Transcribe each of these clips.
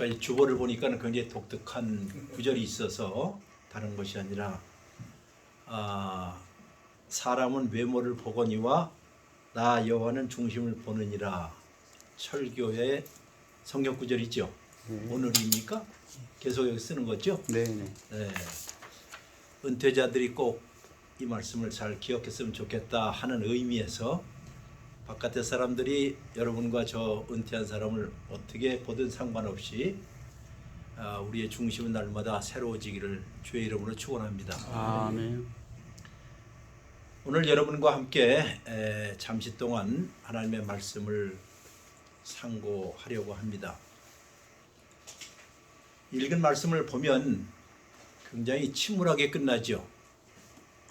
이 주보를 보니까 굉장히 독특한 구절이 있어서 다른 것이 아니라 사람은 외모를 보거니와 나 여호와는 중심을 보느니라. 철교의 성경 구절이죠. 오늘입니까? 계속 여기 쓰는 거죠? 네네. 네. 은퇴자들이 꼭 이 말씀을 잘 기억했으면 좋겠다 하는 의미에서 바깥의 사람들이 여러분과 저 은퇴한 사람을 어떻게 보든 상관없이 우리의 중심은 날마다 새로워지기를 주의 이름으로 축원합니다. 아멘. 오늘 여러분과 함께 잠시 동안 하나님의 말씀을 상고하려고 합니다. 읽은 말씀을 보면 굉장히 침울하게 끝나죠.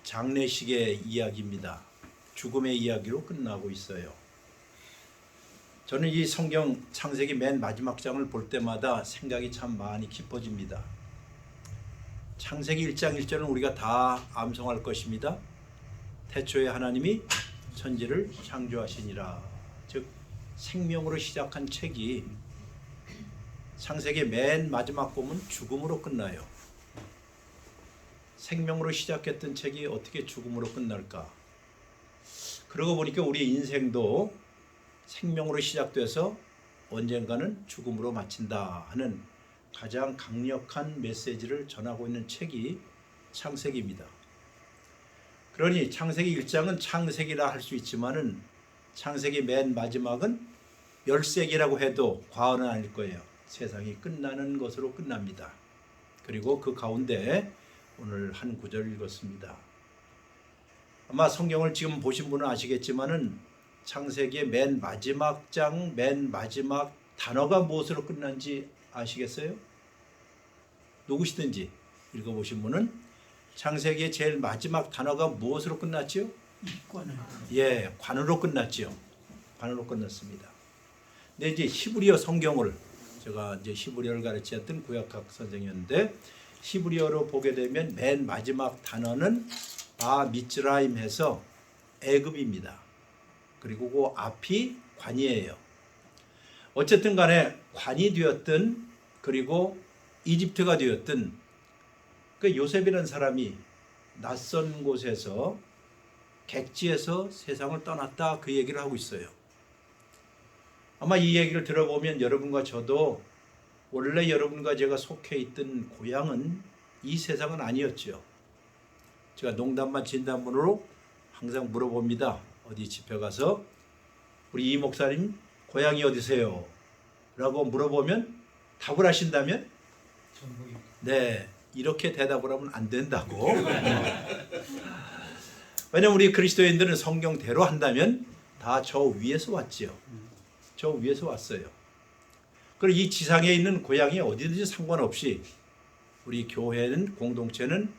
장례식의 이야기입니다. 죽음의 이야기로 끝나고 있어요. 저는 이 성경 창세기 맨 마지막 장을 볼 때마다 생각이 참 많이 깊어집니다. 창세기 1장 1절은 우리가 다 암송할 것입니다. 태초에 하나님이 천지를 창조하시니라. 즉 생명으로 시작한 책이 창세기 맨 마지막 보면 죽음으로 끝나요. 생명으로 시작했던 책이 어떻게 죽음으로 끝날까? 그러고 보니까 우리 인생도 생명으로 시작돼서 언젠가는 죽음으로 마친다 하는 가장 강력한 메시지를 전하고 있는 책이 창세기입니다. 그러니 창세기 1장은 창세기라 할 수 있지만은 창세기 맨 마지막은 멸세기라고 해도 과언은 아닐 거예요. 세상이 끝나는 것으로 끝납니다. 그리고 그 가운데 오늘 한 구절을 읽었습니다. 아마 성경을 지금 보신 분은 아시겠지만은 창세기의 맨 마지막 장, 맨 마지막 단어가 무엇으로 끝난지 아시겠어요? 누구시든지 읽어보신 분은 창세기의 제일 마지막 단어가 무엇으로 끝났죠? 예, 관으로 끝났죠. 관으로 끝났습니다. 근데 이제 히브리어 성경을 제가 이제 히브리어를 가르쳤던 구약학 선생이었는데 히브리어로 보게 되면 맨 마지막 단어는 바미츠라임 해서 애굽입니다. 그리고 그 앞이 관이에요. 어쨌든 간에 관이 되었든 그리고 이집트가 되었든 그 요셉이라는 사람이 낯선 곳에서 객지에서 세상을 떠났다 그 얘기를 하고 있어요. 아마 이 얘기를 들어보면 여러분과 저도 원래 여러분과 제가 속해 있던 고향은 이 세상은 아니었죠. 제가 농담만 진담으로 항상 물어봅니다. 어디 집회 가서 우리 이 목사님 고향이 어디세요? 라고 물어보면 답을 하신다면 네, 이렇게 대답을 하면 안 된다고. 왜냐면 우리 그리스도인들은 성경대로 한다면 다 저 위에서 왔지요. 저 위에서 왔어요. 그리고 이 지상에 있는 고향이 어디든지 상관없이 우리 교회는 공동체는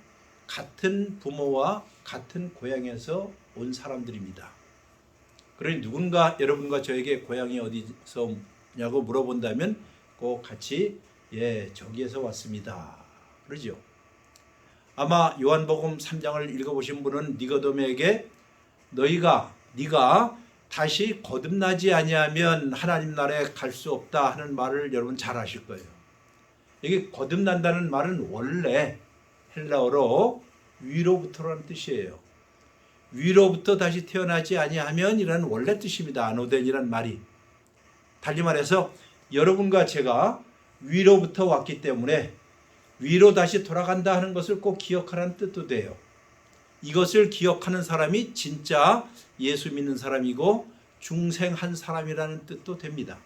같은 부모와 같은 고향에서 온 사람들입니다. 그러니 누군가 여러분과 저에게 고향이 어디서냐고 물어본다면 꼭 같이 저기에서 왔습니다. 그러죠. 아마 요한복음 3장을 읽어보신 분은 니고데모에게 네가 다시 거듭나지 아니하면 하나님 나라에 갈 수 없다 하는 말을 여러분 잘 아실 거예요. 이게 거듭난다는 말은 원래 헬라어로 위로부터라는 뜻이에요. 위로부터 다시 태어나지 아니하면 이라는 원래 뜻입니다. 아노덴이라는 말이. 달리 말해서 여러분과 제가 위로부터 왔기 때문에 위로 다시 돌아간다 하는 것을 꼭 기억하라는 뜻도 돼요. 이것을 기억하는 사람이 진짜 예수 믿는 사람이고 중생한 사람이라는 뜻도 됩니다.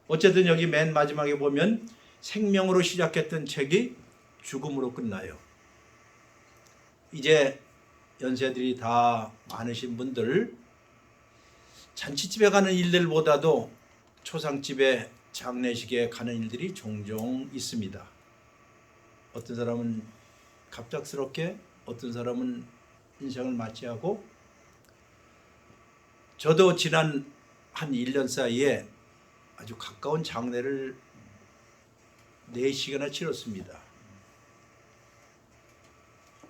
어쨌든 여기 맨 마지막에 보면 생명으로 시작했던 책이 죽음으로 끝나요. 이제 연세들이 다 많으신 분들 잔치집에 가는 일들보다도 초상집에 장례식에 가는 일들이 종종 있습니다. 어떤 사람은 갑작스럽게 어떤 사람은 인생을 맞이하고 저도 지난 한 1년 사이에 아주 가까운 장례를 4시간이나 치렀습니다.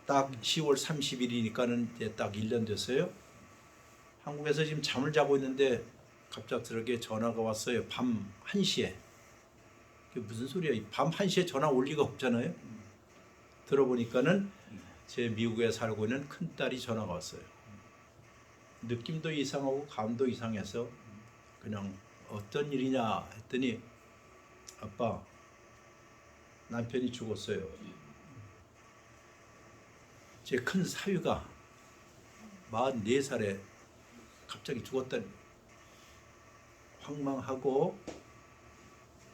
딱 10월 30일이니까는 이제 딱 1년 됐어요. 한국에서 지금 잠을 자고 있는데 갑작스럽게 전화가 왔어요. 밤 1시에. 그게 무슨 소리야? 밤 1시에 전화 올 리가 없잖아요. 들어보니까는 제 미국에 살고 있는 큰딸이 전화가 왔어요. 느낌도 이상하고 감도 이상해서 그냥 어떤 일이냐 했더니 아빠 남편이 죽었어요. 제 큰 사위가 44살에 갑자기 죽었다니 황망하고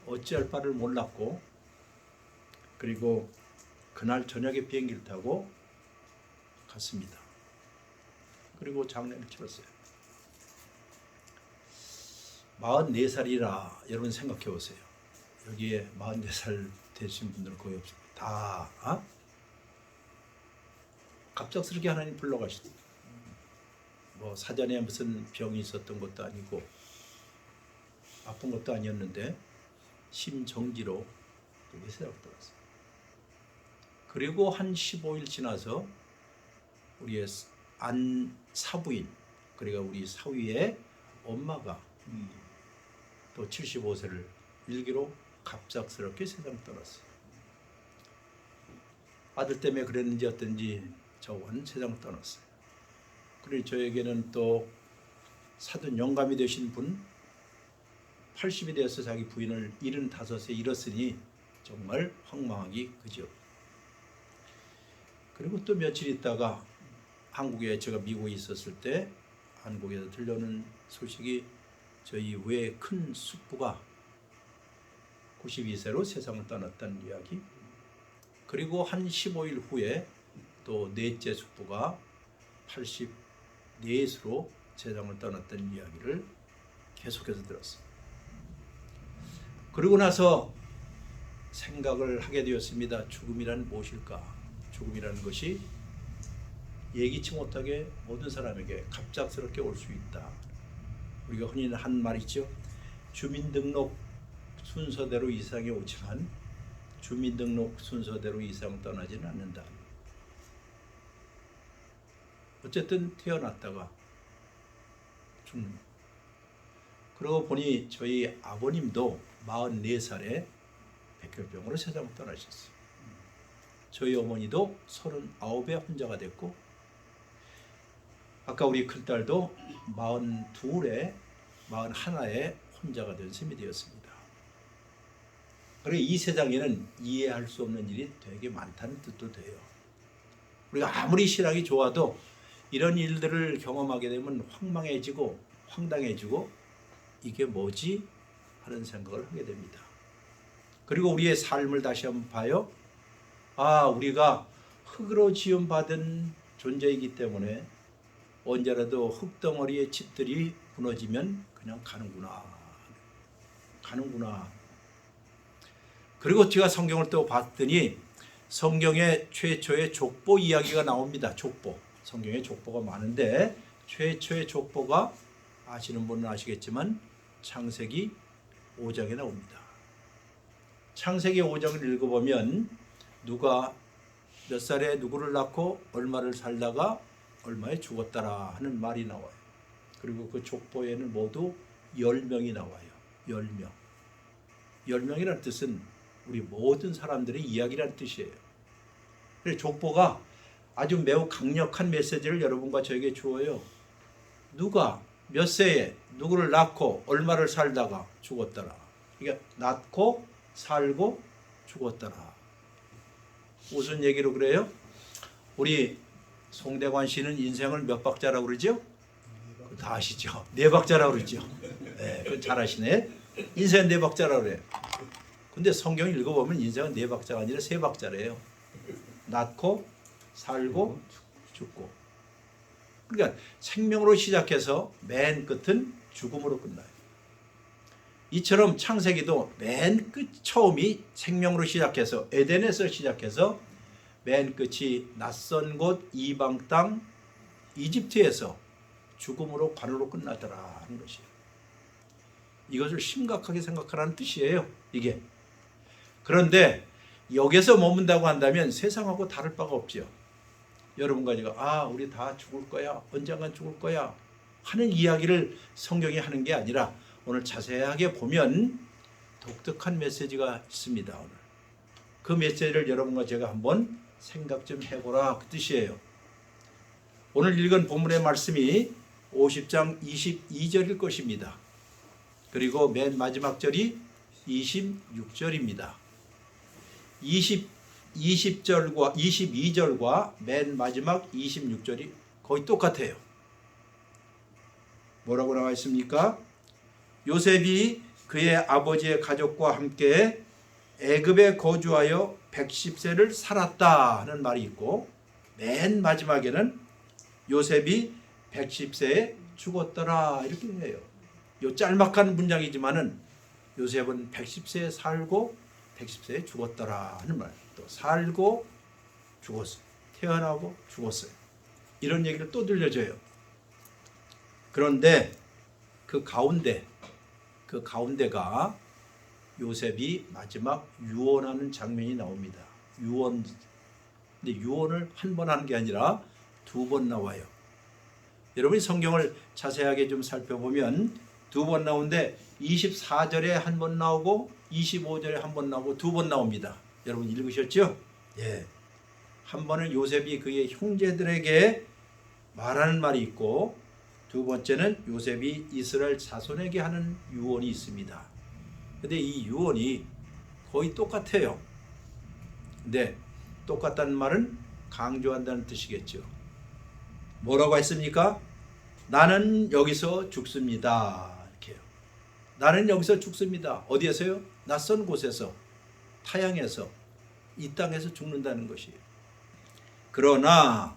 어찌할 바를 몰랐고 그리고 그날 저녁에 비행기를 타고 갔습니다. 그리고 장례를 치렀어요. 44살이라 여러분 생각해 보세요. 여기에 44살 되신 분들은 거의 없어요. 다 갑작스럽게 하나님 불러가시고 뭐 사전에 무슨 병이 있었던 것도 아니고 아픈 것도 아니었는데 심정지로 그게 세상 떠났어요. 그리고 한 15일 지나서 우리의 안 사부인 그러니까 우리 사위의 엄마가 또 75세를 일기로 갑작스럽게 세상 떠났어요. 아들 때문에 그랬는지 어떤지 저와는 세상 떠났어요. 그리고 저에게는 또 사돈 영감이 되신 분 80이 되어서 자기 부인을 75세 잃었으니 정말 황망하기 그지요. 그리고 또 며칠 있다가 한국에 제가 미국에 있었을 때 한국에서 들려오는 소식이 저희 외 큰 숙부가 92세로 세상을 떠났다는 이야기. 그리고 한 15일 후에 또 넷째 숙부가 84세로 세상을 떠났다는 이야기를 계속해서 들었어요. 그러고 나서 생각을 하게 되었습니다. 죽음이란 무엇일까? 죽음이라는 것이 예기치 못하게 모든 사람에게 갑작스럽게 올 수 있다. 우리가 흔히 한 말 있죠. 주민등록 순서대로 이 세상에 오지만 주민등록 순서대로 이 세상을 떠나지는 않는다. 어쨌든 태어났다가 죽는. 그러고 보니 저희 아버님도 44살에 백혈병으로 세상을 떠나셨어요. 저희 어머니도 39에 혼자가 됐고 아까 우리 큰딸도 42에 41에 혼자가 된 셈이 되었습니다. 그리고 이 세상에는 이해할 수 없는 일이 되게 많다는 뜻도 돼요. 우리가 아무리 신앙이 좋아도 이런 일들을 경험하게 되면 황망해지고 황당해지고 이게 뭐지? 하는 생각을 하게 됩니다. 그리고 우리의 삶을 다시 한번 봐요. 우리가 흙으로 지음받은 존재이기 때문에 언제라도 흙덩어리의 집들이 무너지면 그냥 가는구나. 그리고 제가 성경을 또 봤더니 성경에 최초의 족보 이야기가 나옵니다. 족보. 성경에 족보가 많은데 최초의 족보가 아시는 분은 아시겠지만 창세기 5장에 나옵니다. 창세기 5장을 읽어보면 누가 몇 살에 누구를 낳고 얼마를 살다가 얼마에 죽었더라 하는 말이 나와요. 그리고 그 족보에는 모두 10명이 나와요. 10명. 10명이라는 뜻은 우리 모든 사람들의 이야기라는 뜻이에요. 그래서 족보가 아주 매우 강력한 메시지를 여러분과 저에게 주어요. 누가 몇 세에 누구를 낳고 얼마를 살다가 죽었더라. 그러니까 낳고 살고 죽었더라. 무슨 얘기로 그래요? 우리 송대관 씨는 인생을 몇 박자라고 그러죠? 다 아시죠? 4박자라고 그러죠? 네, 그건 잘 아시네. 인생은 4박자라고 그래요. 근데 성경 읽어보면 인생은 4박자가 아니라 3박자래요. 낳고 살고 죽고. 그러니까 생명으로 시작해서 맨 끝은 죽음으로 끝나요. 이처럼 창세기도 맨 끝 처음이 생명으로 시작해서 에덴에서 시작해서 맨 끝이 낯선 곳 이방 땅 이집트에서 죽음으로 관으로 끝나더라 하는 것이에요. 이것을 심각하게 생각하라는 뜻이에요. 이게. 그런데 여기서 머문다고 한다면 세상하고 다를 바가 없죠. 여러분과 제가 우리 다 죽을 거야. 언젠간 죽을 거야. 하는 이야기를 성경이 하는 게 아니라 오늘 자세하게 보면 독특한 메시지가 있습니다. 오늘 그 메시지를 여러분과 제가 한번 생각 좀 해보라 그 뜻이에요. 오늘 읽은 본문의 말씀이 50장 22절일 것입니다. 그리고 맨 마지막 절이 26절입니다. 20절과 22절과 맨 마지막 26절이 거의 똑같아요. 뭐라고 나와 있습니까? 요셉이 그의 아버지의 가족과 함께 애굽에 거주하여 110세를 살았다 하는 말이 있고, 맨 마지막에는 요셉이 110세에 죽었더라 이렇게 해요. 이 짤막한 문장이지만은 요셉은 110세에 살고 110세에 죽었더라 하는 말. 또 살고 죽었어요. 태어나고 죽었어요. 이런 얘기를 또 들려줘요. 그런데 그 가운데가 요셉이 마지막 유언하는 장면이 나옵니다. 유언. 근데 유언을 한 번 하는 게 아니라 2번 나와요. 여러분이 성경을 자세하게 좀 살펴보면 2번 나오는데 24절에 한 번 나오고 25절에 한 번 나오고 2번 나옵니다. 여러분 읽으셨죠? 예. 한 번은 요셉이 그의 형제들에게 말하는 말이 있고, 두 번째는 요셉이 이스라엘 자손에게 하는 유언이 있습니다. 근데 이 유언이 거의 똑같아요. 근데 똑같다는 말은 강조한다는 뜻이겠죠. 뭐라고 했습니까? 나는 여기서 죽습니다. 이렇게요. 나는 여기서 죽습니다. 어디에서요? 낯선 곳에서, 타향에서, 이 땅에서 죽는다는 것이에요. 그러나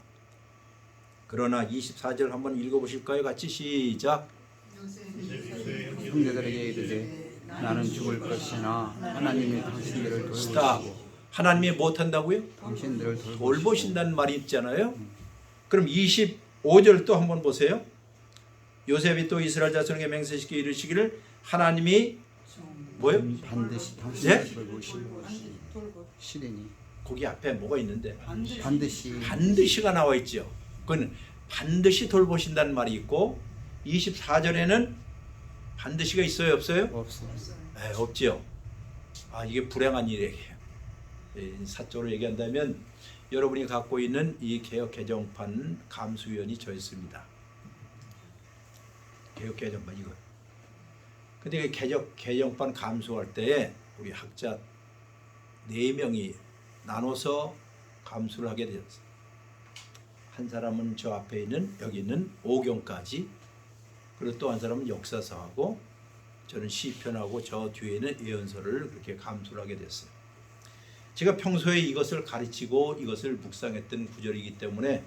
24절 한번 읽어보실까요? 같이 시작. 형제들에게 이르되 나는 죽을 것이나 하나님이 당신들을 돌보시고. 하나님이 못한다고요? 당신들을 돌보신다는 말이 있잖아요. 그럼 25절 또 한번 보세요. 요셉이 또 이스라엘 자손에게 맹세시켜 이르시기를 하나님이 뭐요? 반드시 당신들을 돌보시고 시리니. 거기 앞에 뭐가 있는데? 반드시가 나와 있죠. 그건 반드시 돌보신다는 말이 있고, 24절에는 반드시가 있어요, 없어요? 없어요. 네, 없죠. 이게 불행한 일이에요. 사적으로 얘기한다면 여러분이 갖고 있는 이 개혁 개정판 감수위원이 저 있습니다. 개혁 개정판 이거. 근데 개정판 감수할 때에 우리 학자 4명이 나눠서 감수를 하게 되었어요. 한 사람은 저 앞에 있는 여기 있는 오경까지, 그리고 또 한 사람은 역사서하고, 저는 시편하고 저 뒤에 있는 예언서를 그렇게 감수를 하게 됐어요. 제가 평소에 이것을 가르치고 이것을 묵상했던 구절이기 때문에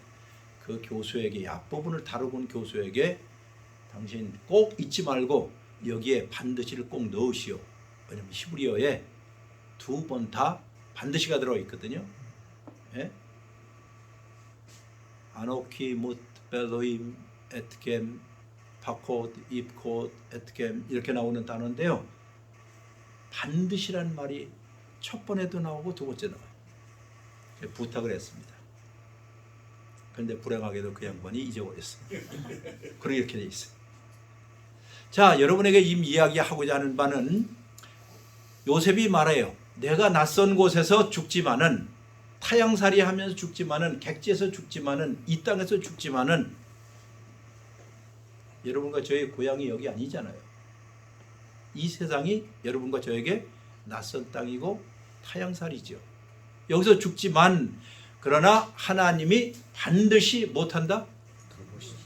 그 교수에게, 앞부분을 다루고 온 교수에게 당신 꼭 잊지 말고 여기에 반드시를 꼭 넣으시오. 왜냐하면 히브리어에 2번 다 반드시가 들어가 있거든요. 예? 아노키 못 벨로임 에트겜 파콧 입콧 에트겜 이렇게 나오는 단어인데요. 반드시란 말이 첫 번에도 나오고 두 번째 나와요. 부탁을 했습니다. 그런데 불행하게도 그 양반이 잊어버렸어요. 그렇게 이렇게 돼 있어요. 자, 여러분에게 이야기하고자 하는 바는 요셉이 말해요. 내가 낯선 곳에서 죽지만은, 타향살이 하면서 죽지만은, 객지에서 죽지만은, 이 땅에서 죽지만은, 여러분과 저의 고향이 여기 아니잖아요. 이 세상이 여러분과 저에게 낯선 땅이고 타향살이죠. 여기서 죽지만, 그러나 하나님이 반드시 못한다?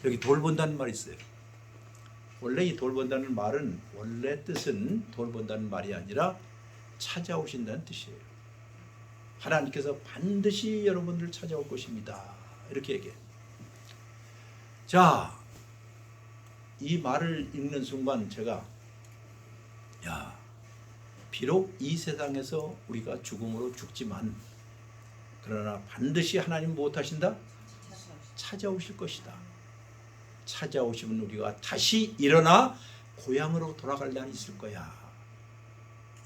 여기 돌본다는 말이 있어요. 원래 이 돌본다는 말은, 원래 뜻은 돌본다는 말이 아니라 찾아오신다는 뜻이에요. 하나님께서 반드시 여러분들을 찾아올 것입니다. 이렇게 얘기해요. 자, 이 말을 읽는 순간 제가 비록 이 세상에서 우리가 죽음으로 죽지만, 그러나 반드시 하나님 무엇하신다? 찾아오실 것이다. 찾아오시면 우리가 다시 일어나 고향으로 돌아갈 날이 있을 거야.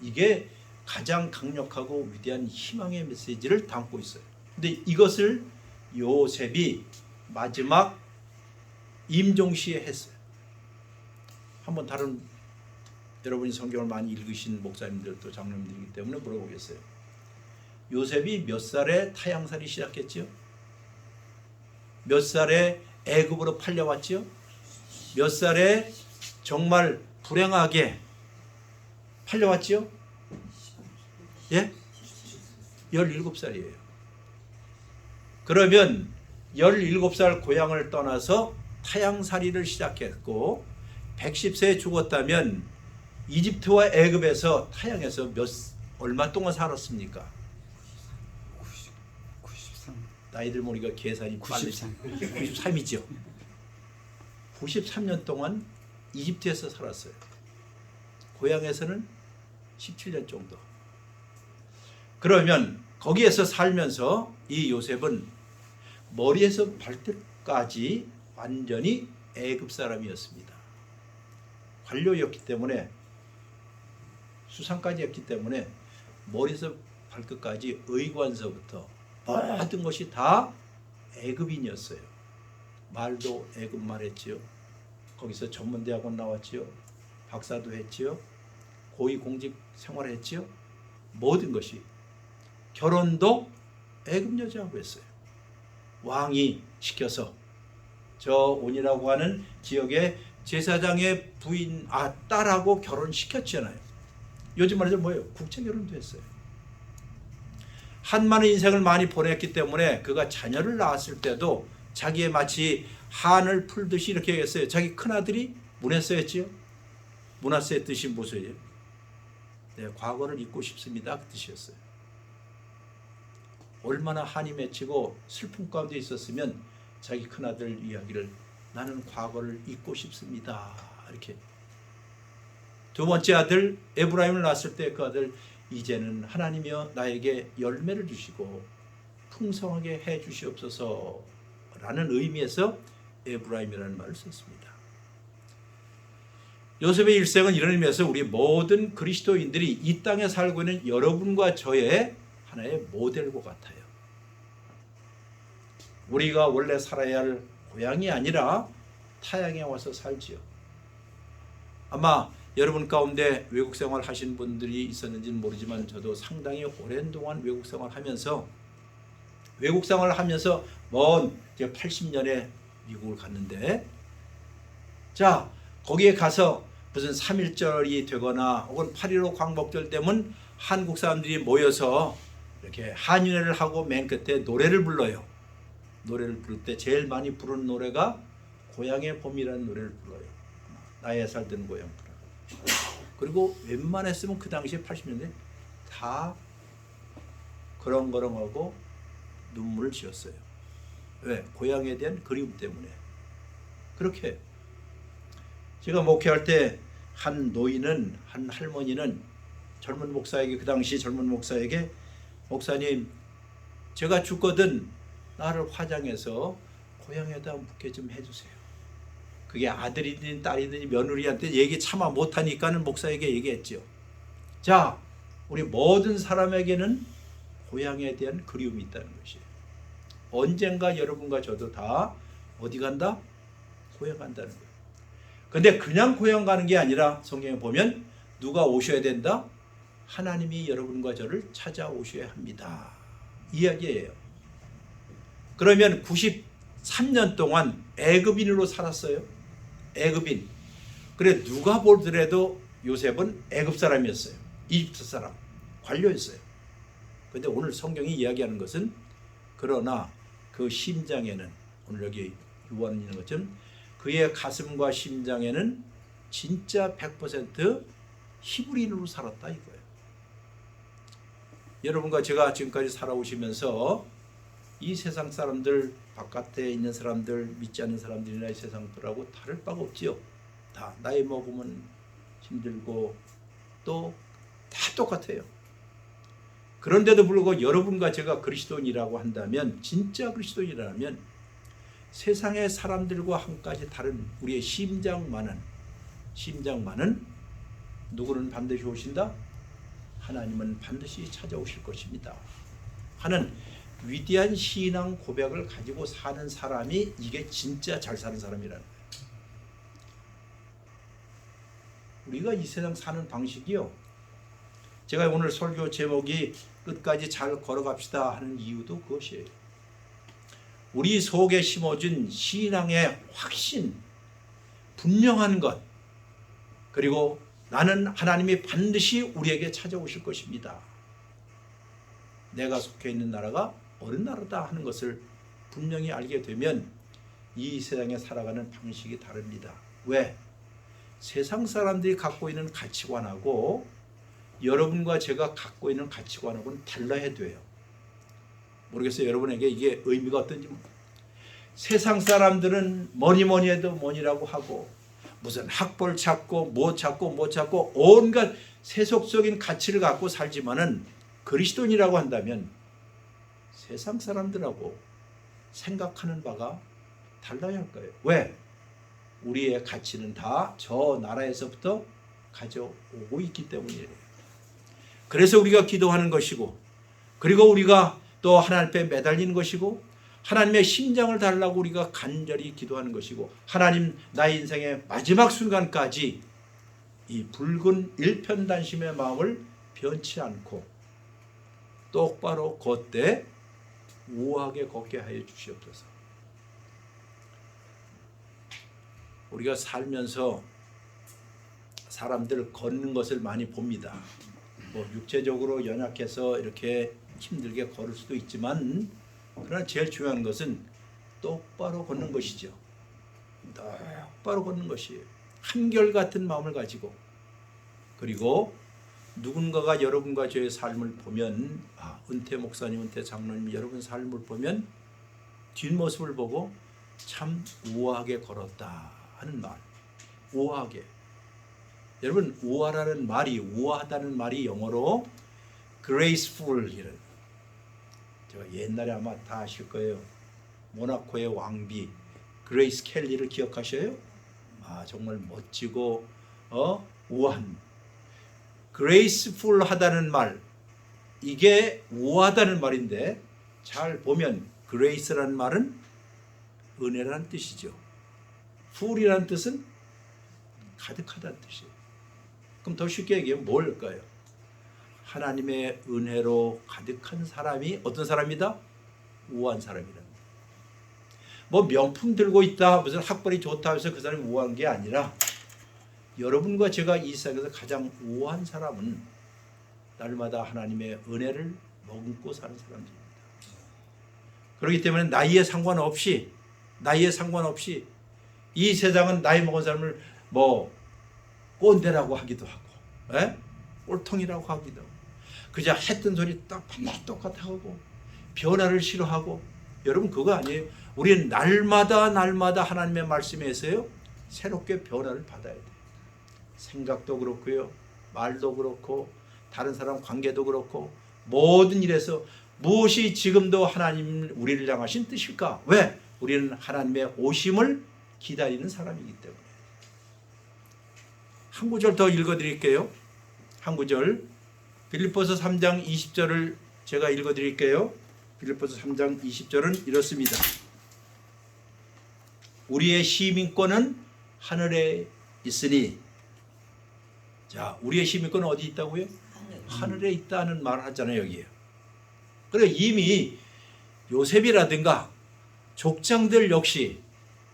이게 가장 강력하고 위대한 희망의 메시지를 담고 있어요. 근데 이것을 요셉이 마지막 임종시에 했어요. 한번 다른 여러분이 성경을 많이 읽으신 목사님들도 장로님들이기 때문에 물어보겠어요. 요셉이 몇 살에 타향살이 시작했지요? 몇 살에 애굽으로 팔려왔지요? 몇 살에 정말 불행하게 팔려왔지요? 예? 17살이에요. 그러면 17살 고향을 떠나서 타향살이를 시작했고 110세에 죽었다면 이집트와 애굽에서 타향에서 얼마 동안 살았습니까? 93. 나이들 모르니까 계산이 93. 93이죠. 93년 동안 이집트에서 살았어요. 고향에서는 17년 정도. 그러면 거기에서 살면서 이 요셉은 머리에서 발끝까지 완전히 애굽 사람이었습니다. 관료였기 때문에, 수상까지 했기 때문에 머리에서 발끝까지 의관서부터 모든 것이 다 애굽인이었어요. 말도 애굽말 했지요. 거기서 전문대학원 나왔지요. 박사도 했지요. 고위공직 생활했지요. 모든 것이. 결혼도 애굽 여자하고 했어요. 왕이 시켜서 저 온이라고 하는 지역의 제사장의 부인 딸하고 결혼시켰잖아요. 요즘 말해서 뭐예요? 국제결혼도 했어요. 한만의 인생을 많이 보냈기 때문에 그가 자녀를 낳았을 때도 자기의 마치 한을 풀듯이 이렇게 했어요. 자기 큰아들이 문하세였지요. 문하세의 뜻이 무엇이에요? 네, 과거를 잊고 싶습니다. 그 뜻이었어요. 얼마나 한이 맺히고 슬픔 가운데 있었으면 자기 큰아들 이야기를 나는 과거를 잊고 싶습니다. 이렇게. 두 번째 아들 에브라임을 낳았을 때 그 아들 이제는 하나님이여 나에게 열매를 주시고 풍성하게 해 주시옵소서 라는 의미에서 에브라임이라는 말을 썼습니다. 요셉의 일생은 이런 의미에서 우리 모든 그리스도인들이 이 땅에 살고 있는 여러분과 저의 하나의 모델과 같아요. 우리가 원래 살아야 할 고향이 아니라 타향에 와서 살지요. 아마 여러분 가운데 외국 생활 하신 분들이 있었는지는 모르지만 저도 상당히 오랜 동안 외국 생활 하면서 먼 80년에 미국을 갔는데, 자 거기에 가서 무슨 3.1절이 되거나 혹은 8.15 광복절 되면 한국 사람들이 모여서 이렇게 한인회를 하고 맨 끝에 노래를 불러요. 노래를 부를 때 제일 많이 부르는 노래가 고향의 봄이라는 노래를 불러요. 나의 살던 고향. 그리고 웬만했으면 그 당시에 80년대 다 그렁그렁하고 눈물을 지었어요. 왜? 고향에 대한 그리움 때문에. 그렇게 제가 목회할 때 한 노인은, 한 할머니는 젊은 목사에게, 그 당시 젊은 목사에게, 목사님 제가 죽거든 나를 화장해서 고향에다 묻게 좀 해주세요. 그게 아들이든 딸이든 며느리한테 얘기 차마 못하니까는 목사에게 얘기했죠. 자, 우리 모든 사람에게는 고향에 대한 그리움이 있다는 것이에요. 언젠가 여러분과 저도 다 어디 간다? 고향 간다는 거예요. 근데 그냥 고향 가는 게 아니라 성경에 보면 누가 오셔야 된다? 하나님이 여러분과 저를 찾아오셔야 합니다. 이야기예요. 그러면 93년 동안 애굽인으로 살았어요. 애굽인. 그래 누가 보더라도 요셉은 애굽 사람이었어요. 이집트 사람. 관료였어요. 그런데 오늘 성경이 이야기하는 것은 그러나 그 심장에는, 오늘 여기 요한 있는 것처럼 그의 가슴과 심장에는 진짜 100% 히브리인으로 살았다 이거예요. 여러분과 제가 지금까지 살아오시면서 이 세상 사람들, 바깥에 있는 사람들, 믿지 않는 사람들이나 이 세상들하고 다를 바가 없지요. 다 나이 먹으면 힘들고 또 다 똑같아요. 그런데도 불구하고 여러분과 제가 그리스도인이라고 한다면, 진짜 그리스도인이라면 세상의 사람들과 한 가지 다른 우리의 심장만은 누구는 반드시 오신다? 하나님은 반드시 찾아오실 것입니다 하는 위대한 신앙 고백을 가지고 사는 사람이 이게 진짜 잘 사는 사람이라는 거예요. 우리가 이 세상 사는 방식이요. 제가 오늘 설교 제목이 끝까지 잘 걸어갑시다 하는 이유도 그것이에요. 우리 속에 심어준 신앙의 확신, 분명한 것, 그리고 나는 하나님이 반드시 우리에게 찾아오실 것입니다. 내가 속해 있는 나라가 어느 나라다 하는 것을 분명히 알게 되면 이 세상에 살아가는 방식이 다릅니다. 왜? 세상 사람들이 갖고 있는 가치관하고 여러분과 제가 갖고 있는 가치관하고는 달라야 돼요. 모르겠어요. 여러분에게 이게 의미가 어떤지. 세상 사람들은 뭐니 해도 뭐니라고 하고 무슨 학벌 찾고 뭐 찾고 온갖 세속적인 가치를 갖고 살지만은 그리스도인이라고 한다면 세상 사람들하고 생각하는 바가 달라야 할 거예요. 왜? 우리의 가치는 다 저 나라에서부터 가져오고 있기 때문이에요. 그래서 우리가 기도하는 것이고, 그리고 우리가 또 하나님 앞에 매달리는 것이고, 하나님의 심장을 달라고 우리가 간절히 기도하는 것이고, 하나님 나의 인생의 마지막 순간까지 이 붉은 일편단심의 마음을 변치 않고 똑바로 걷되 우아하게 걷게 하여 주시옵소서. 우리가 살면서 사람들 걷는 것을 많이 봅니다. 뭐 육체적으로 연약해서 이렇게 힘들게 걸을 수도 있지만, 그러나 제일 중요한 것은 똑바로 걷는 것이죠. 똑바로 걷는 것이에요. 한결같은 마음을 가지고. 그리고 누군가가 여러분과 저의 삶을 보면, 은퇴 목사님, 은퇴 장로님 여러분 삶을 보면 뒷모습을 보고 참 우아하게 걸었다 하는 말. 우아하게. 여러분, 우아라는 말이, 우아하다는 말이 영어로 graceful이라는, 제가 옛날에 아마 다 아실 거예요. 모나코의 왕비 그레이스 켈리를 기억하셔요? 정말 멋지고 우아한, graceful하다는 말, 이게 우아하다는 말인데, 잘 보면 grace라는 말은 은혜라는 뜻이죠. full이라는 뜻은 가득하다는 뜻이에요. 그럼 더 쉽게 얘기하면 뭘까요? 하나님의 은혜로 가득한 사람이 어떤 사람이다? 우아한 사람이다. 뭐 명품 들고 있다, 무슨 학벌이 좋다 해서 그 사람이 우아한 게 아니라, 여러분과 제가 이 세상에서 가장 우아한 사람은 날마다 하나님의 은혜를 머금고 사는 사람들입니다. 그렇기 때문에 나이에 상관없이 이 세상은 나이 먹은 사람을 뭐 꼰대라고 하기도 하고, 꼴통이라고 하기도 하고, 그저 했던 소리 딱 밤낮 똑같아 하고, 변화를 싫어하고. 여러분, 그거 아니에요. 우리는 날마다 하나님의 말씀에서요 새롭게 변화를 받아야 돼요. 생각도 그렇고요, 말도 그렇고, 다른 사람 관계도 그렇고, 모든 일에서 무엇이 지금도 하나님 우리를 향하신 뜻일까? 왜? 우리는 하나님의 오심을 기다리는 사람이기 때문에. 한 구절 더 읽어드릴게요. 한 구절, 빌립보서 3장 20절을 제가 읽어드릴게요. 빌립보서 3장 20절은 이렇습니다. 우리의 시민권은 하늘에 있으니. 자, 우리의 시민권은 어디 있다고요? 하늘에 있다는 말을 하잖아요, 여기에. 그래, 이미 요셉이라든가 족장들 역시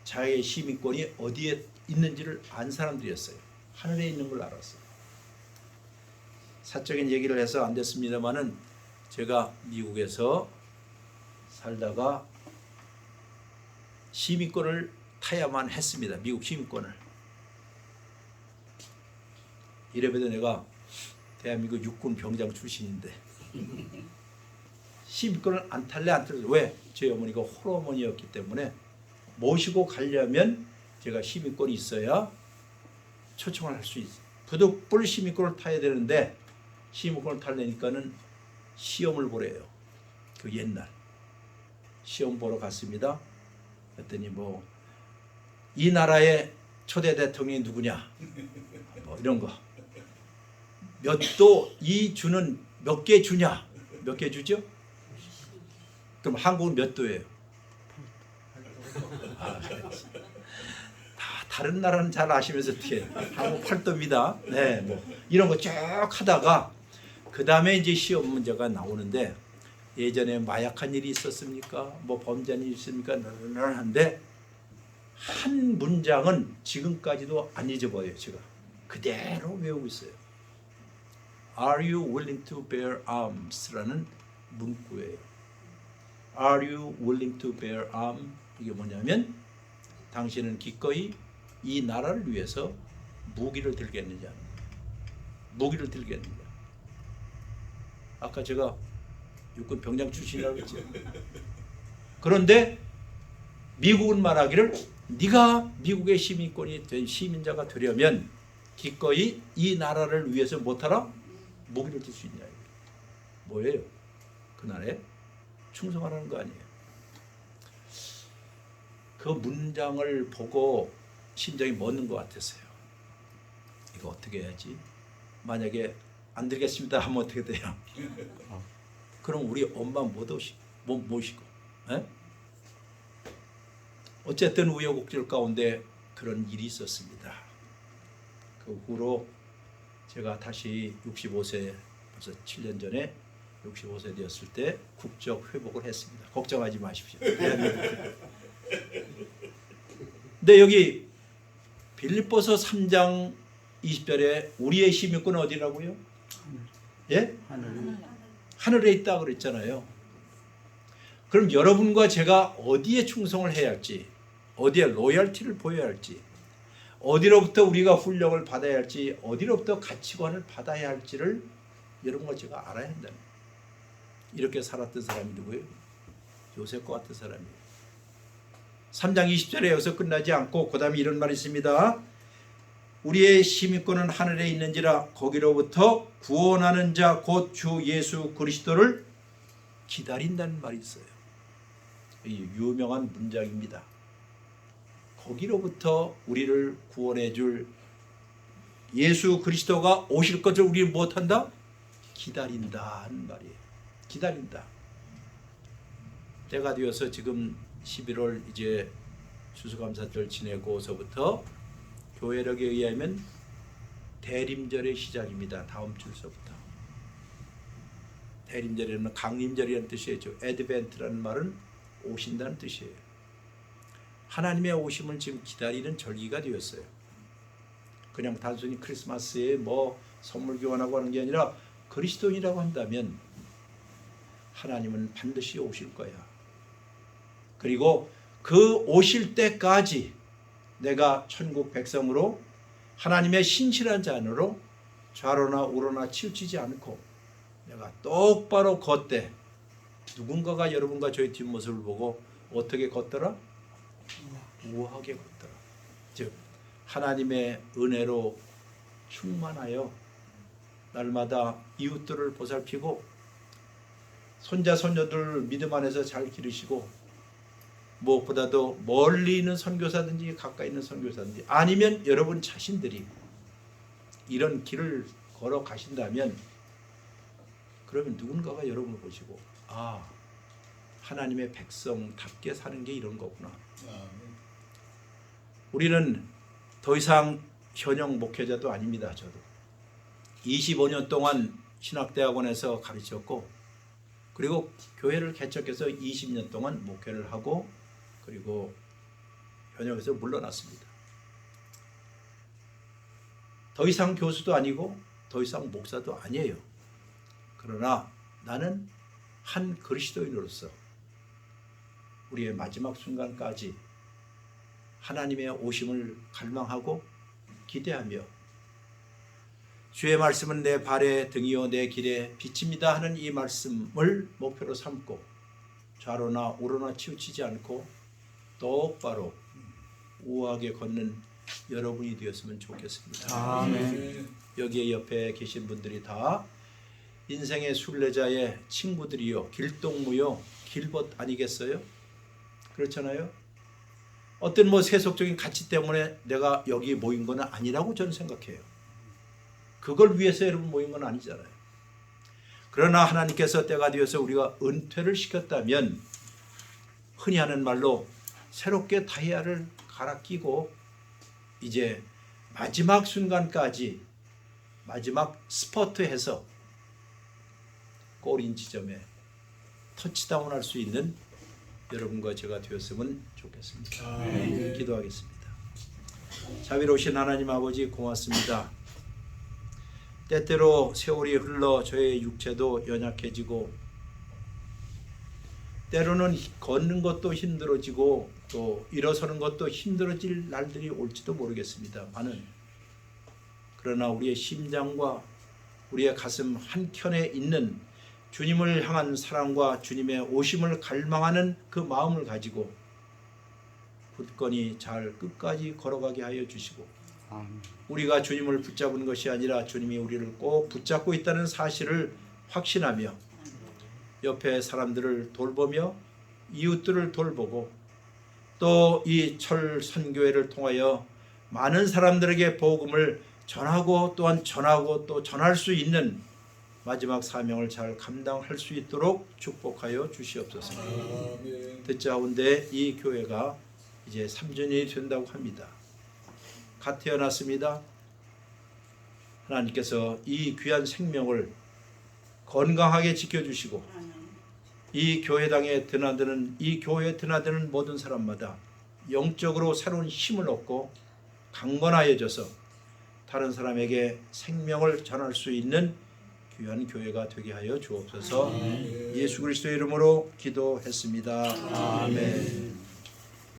자기의 시민권이 어디에 있는지를 안 사람들이었어요. 하늘에 있는 걸 알았어요. 사적인 얘기를 해서 안 됐습니다만은, 제가 미국에서 살다가 시민권을 타야만 했습니다. 미국 시민권을. 이래봬도 내가 대한민국 육군 병장 출신인데 시민권을 안 탈래? 왜? 저희 어머니가 홀어머니였기 때문에 모시고 가려면 제가 시민권이 있어야 초청을 할 수 있어요. 부득불 시민권을 타야 되는데, 시민권을 타려니까는 시험을 보래요. 그 옛날 시험 보러 갔습니다. 그랬더니 뭐 이 나라의 초대 대통령이 누구냐, 뭐 이런 거, 몇 도 이 주는 몇 개 주냐, 몇 개 주죠? 그럼 한국은 몇 도예요? 다 다른 나라는 잘 아시면서 어떻게 한국 팔도입니다. 네, 뭐 이런 거 쭉 하다가 그 다음에 이제 시험 문제가 나오는데 예전에 마약한 일이 있었습니까? 뭐 범죄한 일이 있습니까? 한데 한 문장은 지금까지도 안 잊어버려요. 제가 그대로 외우고 있어요. Are you willing to bear arms?라는 문구예요. Are you willing to bear arms? 이게 뭐냐면 당신은 기꺼이 이 나라를 위해서 무기를 들겠느냐. 무기를 들겠느냐. 아까 제가 육군 병장 출신이라고 했죠. 그런데 미국은 말하기를 네가 미국의 시민권이 된 시민자가 되려면 기꺼이 이 나라를 위해서 못하라? 무기를 들 수 있냐. 뭐예요? 그 나라에 충성하라는 거 아니에요. 그 문장을 보고 심장이 멎는 것 같았어요. 이거 어떻게 해야지? 만약에 안 들겠습니다 하면 어떻게 돼요? 그럼 우리 엄마 못 모시고 에? 어쨌든 우여곡절 가운데 그런 일이 있었습니다. 그 후로 제가 다시 65세 벌써 7년 전에 65세 되었을 때 국적 회복을 했습니다. 걱정하지 마십시오. 근데 여기 빌립보서 3장 20절에 우리의 시민권은 어디라고요? 예? 하늘에 있다 그랬잖아요. 그럼 여러분과 제가 어디에 충성을 해야 할지, 어디에 로열티를 보여야 할지, 어디로부터 우리가 훈령을 받아야 할지, 어디로부터 가치관을 받아야 할지를 여러분과 제가 알아야 한다는 거예요. 이렇게 살았던 사람이 누구예요? 요셉과 같은 사람이에요. 3장 20절에 여기서 끝나지 않고 그 다음에 이런 말이 있습니다. 우리의 시민권은 하늘에 있는지라 거기로부터 구원하는 자 곧 주 예수 그리스도를 기다린다는 말이 있어요. 이 유명한 문장입니다. 거기로부터 우리를 구원해 줄 예수 그리스도가 오실 것을 우리는 못한다? 기다린다 하는 말이에요. 기다린다. 때가 되어서 지금 11월 이제 추수감사절 지내고서부터 교회력에 의하면 대림절의 시작입니다. 다음 주서부터. 대림절에는 강림절이라는 뜻이죠. 에드벤트라는 말은 오신다는 뜻이에요. 하나님의 오심을 지금 기다리는 절기가 되었어요. 그냥 단순히 크리스마스에 뭐 선물 교환하고 하는 게 아니라 그리스도인이라고 한다면 하나님은 반드시 오실 거야. 그리고 그 오실 때까지 내가 천국 백성으로 하나님의 신실한 자녀로 좌로나 우로나 치우치지 않고 내가 똑바로 걷되 누군가가 여러분과 저의 뒷모습을 보고 어떻게 걷더라? 우아하게 걷더라. 즉 하나님의 은혜로 충만하여 날마다 이웃들을 보살피고 손자 손녀들 믿음 안에서 잘 기르시고 무엇보다도 멀리 있는 선교사든지 가까이 있는 선교사든지 아니면 여러분 자신들이 이런 길을 걸어 가신다면 그러면 누군가가 여러분을 보시고 아 하나님의 백성답게 사는 게 이런 거구나. 우리는 더 이상 현역 목회자도 아닙니다. 저도 25년 동안 신학대학원에서 가르쳤고 그리고 교회를 개척해서 20년 동안 목회를 하고 그리고 현역에서 물러났습니다. 더 이상 교수도 아니고 더 이상 목사도 아니에요. 그러나 나는 한 그리스도인으로서 우리의 마지막 순간까지 하나님의 오심을 갈망하고 기대하며 주의 말씀은 내 발의 등이요 내 길의 빛입니다 하는 이 말씀을 목표로 삼고 좌로나 우로나 치우치지 않고 똑바로 우아하게 걷는 여러분이 되었으면 좋겠습니다. 아멘. 여기에 옆에 계신 분들이 다 인생의 순례자의 친구들이요 길동무요 길벗 아니겠어요? 그렇잖아요. 어떤 뭐 세속적인 가치 때문에 내가 여기 모인 건 아니라고 저는 생각해요. 그걸 위해서 여러분 모인 건 아니잖아요. 그러나 하나님께서 때가 되어서 우리가 은퇴를 시켰다면 흔히 하는 말로 새롭게 다이아를 갈아 끼고 이제 마지막 순간까지 마지막 스퍼트해서 골인 지점에 터치다운할 수 있는 여러분과 제가 되었으면 좋겠습니다. 기도하겠습니다. 자비로우신 하나님 아버지 고맙습니다. 때때로 세월이 흘러 저의 육체도 연약해지고 때로는 걷는 것도 힘들어지고 또 일어서는 것도 힘들어질 날들이 올지도 모르겠습니다만은 그러나 우리의 심장과 우리의 가슴 한켠에 있는 주님을 향한 사랑과 주님의 오심을 갈망하는 그 마음을 가지고 굳건히 잘 끝까지 걸어가게 하여 주시고 우리가 주님을 붙잡은 것이 아니라 주님이 우리를 꼭 붙잡고 있다는 사실을 확신하며 옆에 사람들을 돌보며 이웃들을 돌보고 또 이 철 선교회를 통하여 많은 사람들에게 복음을 전하고 또한 전하고 또 전할 수 있는 마지막 사명을 잘 감당할 수 있도록 축복하여 주시옵소서. 듣자온데 이 교회가 이제 3주년이 된다고 합니다. 갓 태어났습니다. 하나님께서 이 귀한 생명을 건강하게 지켜주시고 이 교회당에 드나드는 이 교회에 드나드는 모든 사람마다 영적으로 새로운 힘을 얻고 강건하여져서 다른 사람에게 생명을 전할 수 있는 귀한 교회가 되게 하여 주옵소서. 예수 그리스도의 이름으로 기도했습니다. 아멘.